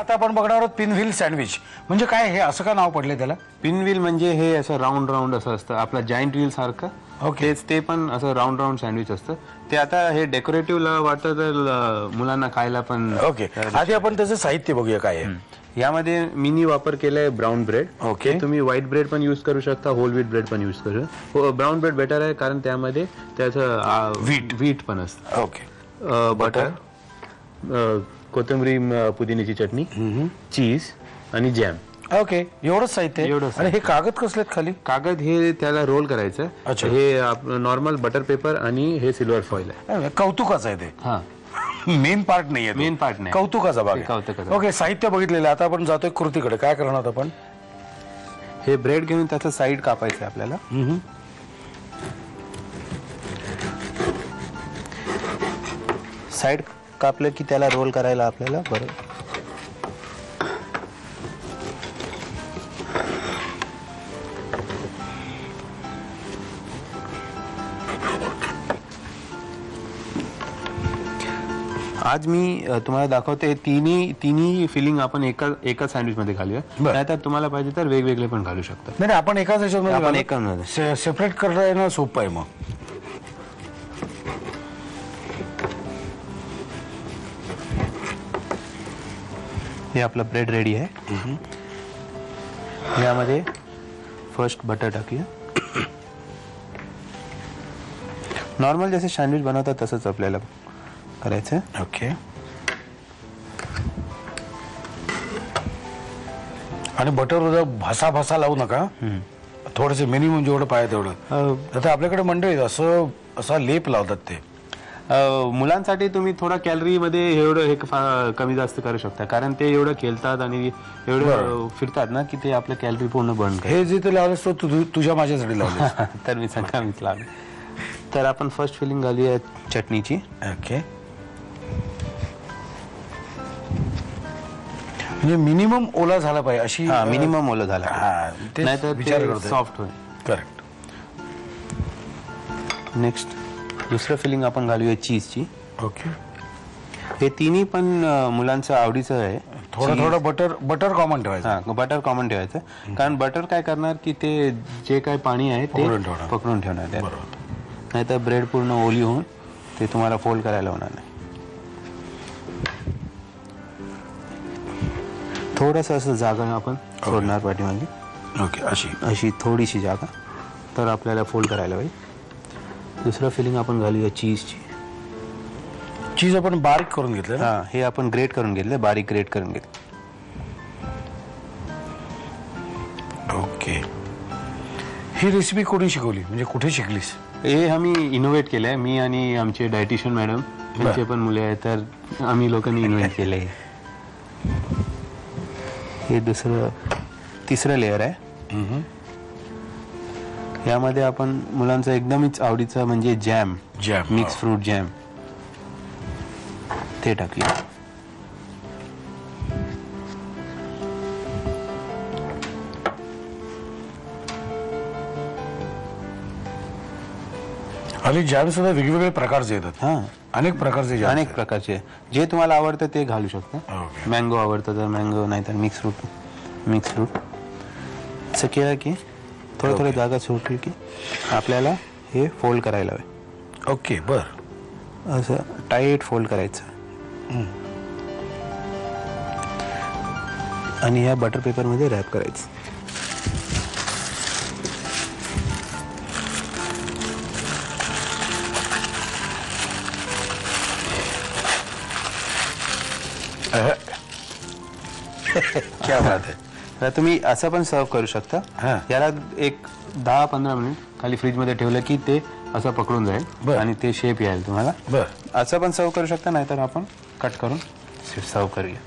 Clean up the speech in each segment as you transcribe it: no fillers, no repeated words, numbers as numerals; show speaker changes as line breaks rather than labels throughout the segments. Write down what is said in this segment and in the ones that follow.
आता आपण बघणार आहोत पिनव्हील सँडविच. म्हणजे काय हे असं का नाव पडले त्याला?
पिनव्हील म्हणजे हे असं राऊंड राऊंड असं असतं आपला जायंट व्हील सारखं. तेच ते पण असं राऊंड राऊंड सँडविच असतं. ते आता हे डेकोरेटिव्हला वाटतं तर मुलांना खायला पण.
ओके, आधी आपण त्याचं साहित्य बघूया काय आहे.
यामध्ये मिनी वापर केलाय ब्राऊन ब्रेड.
ओके.
तुम्ही व्हाईट ब्रेड पण यूज करू शकता, होल व्हीट ब्रेड पण यूज करू शकता. ब्राऊन ब्रेड बेटर आहे कारण त्यामध्ये त्याचं व्हीट पण असतं.
ओके.
बटर, कोथिंबरी पुदिन्याची चटणी, चीज आणि जॅम.
ओके, एवढंच साहित्य आहे.
एवढंच.
आणि हे कागद कसलेत खाली?
कागद हे त्याला रोल करायचं.
अच्छा.
हे नॉर्मल बटर पेपर आणि हे सिल्वर फॉइल आहे.
कौतुकाचं आहे ते.
हा,
मेन पार्ट नाहीये.
मेन पार्ट नाही,
कौतुकाचा भाग आहे.
कौतुकाचा.
ओके, साहित्य बघितलेलं आहे. आता आपण जातोय कृतीकडे. काय करणार आहोत आपण?
हे ब्रेड घेऊन त्याचं साईड कापायचं आपल्याला. साईड कापलं की त्याला रोल करायला आपल्याला बरोबर. आज मी तुम्हाला दाखवते तिन्ही फिलिंग आपण एका सँडविच मध्ये घालूया. नाहीतर तुम्हाला पाहिजे तर वेगवेगळे पण घालू शकता.
नाही, आपण एकाच ह्याच्यामध्ये
आपण एकामध्ये
सेपरेट करणं सोपं आहे. मग
हे आपला ब्रेड रेडी आहे. यामध्ये फर्स्ट बटर टाकूया. नॉर्मल जसे सँडविच बनवतात तसंच आपल्याला करायचं.
ओके. आणि बटर भासा लावू नका. थोडंसं मिनिमम जेवढं पाहिजे तेवढं. आता आपल्याकडे मंडळी असा लेप लावतात ते.
मुलांसाठी तुम्ही थोडा कॅलरी मध्ये एवढं हे कमी जास्त करू शकता कारण ते एवढं खेळतात आणि एवढं फिरतात ना की ते आपलं कॅलरी पूर्ण बर्न करतात.
हे जे तू लावलंस तो तुझ्या माझ्यासाठी लावलं.
तर मी सांगा मीच लावलं. तर आपण फर्स्ट फिलिंग घालूया चटणीची.
ओके. म्हणजे मिनिमम ओला झाला पाहिजे अशी.
मिनिमम ओला झाला नाहीतर सॉफ्ट होईल.
करेक्ट.
नेक्स्ट दुसरं फिलिंग आपण घालूया चीजची.
ओके.
हे तिन्ही पण मुलांचं आवडीचं आहे.
थोडं बटर कॉमन ठेवायचं.
हा, बटर कॉमन ठेवायचं कारण बटर काय करणार की ते जे काय पाणी आहे ते पकडून ठेवणार. नाहीतर ब्रेड पूर्ण ओली होऊन ते तुम्हाला फोल्ड करायला होणार नाही. थोडंसं असं जागा आपण सोडणार पाठीमागे.
ओके.
अशी थोडीशी जागा तर आपल्याला फोल्ड करायला होईल. दुसरं फिलिंग आपण घालूया चीजची.
चीज आपण बारीक करून घेतलं.
हा, हे आपण ग्रेट करून घेतलं, बारीक ग्रेट करून घेतलं.
ओके. ही रेसिपी कोणी शिकवली, म्हणजे कुठे शिकलीस?
हे आम्ही इनोव्हेट केलंय. मी आणि आमचे डायटिशियन मॅडम यांचे पण मुले आहेत तर आम्ही लोकांनी इनोव्हेट केलंय. हे तिसरं लेअर आहे. यामध्ये आपण मुलांचं एकदमच आवडीचं म्हणजे जॅम मिक्स फ्रूट जॅम ते टाकूया.
आणि जॅम सुद्धा वेगवेगळे प्रकारचे येतात.
हा,
अनेक प्रकारचे
जे तुम्हाला आवडतं ते घालू शकता. मँगो आवडतं तर मँगो, नाहीतर मिक्स फ्रूट असं केलं की थोडं जागा सुटली की आपल्याला हे फोल्ड करायला हवे.
ओके. बर,
असं टाईट फोल्ड करायचं. आणि या बटर पेपर मध्ये रॅप करायचं.
क्या बात आहे.
तर तुम्ही असं पण सर्व करू शकता. याला एक 10-15 मिनिट खाली फ्रीज मध्ये ठेवलं की ते असं पकडून जाईल आणि ते शेप येईल तुम्हाला. असं पण सर्व करू शकता, नाहीतर आपण कट करून सर्व करूया.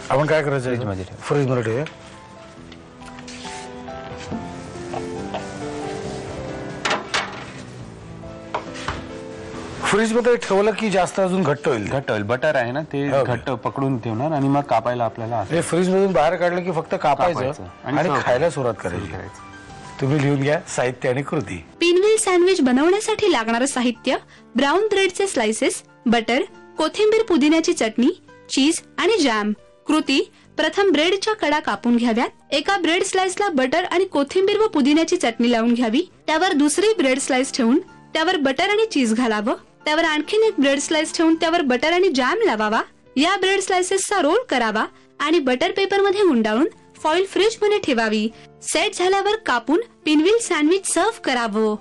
आपण काय करायचं? फ्रीज मध्ये ठेवूया. फ्रीज मध्ये ठेवलं की जास्त अजून घट्ट होईल.
बटर आहे ना ते घट्ट पकडून ठेवणार आणि मग कापायला आपल्याला.
फ्रीज मधून बाहेर काढलं की फक्त कापायचं आणि खायला सुरुवात करायची. तुम्ही लिहून घ्या साहित्य आणि कृती.
पिनव्हील सँडविच बनवण्यासाठी लागणारं साहित्य: ब्राऊन ब्रेडचे स्लाइसेस, बटर, कोथिंबीर पुदिन्याची चटणी, चीज आणि जॅम. कृती: प्रथम ब्रेडच्या कडा कापून घ्याव्यात. एका ब्रेड स्लाइसला बटर आणि कोथिंबीर व पुदिन्याची चटणी लावून घ्यावी. त्यावर दुसरी ब्रेड स्लाइस ठेवून त्यावर बटर आणि चीज घालावं. त्यावर आणखीन एक ब्रेड स्लाइस ठेवून त्यावर बटर आणि जॅम लावावा. या ब्रेड स्लाइसेसचा रोल करावा आणि बटर पेपर मध्ये गुंडाळून फॉइल फ्रीज मध्ये ठेवावी. सेट झाल्यावर कापून पिनव्हील सँडविच सर्व्ह करावं.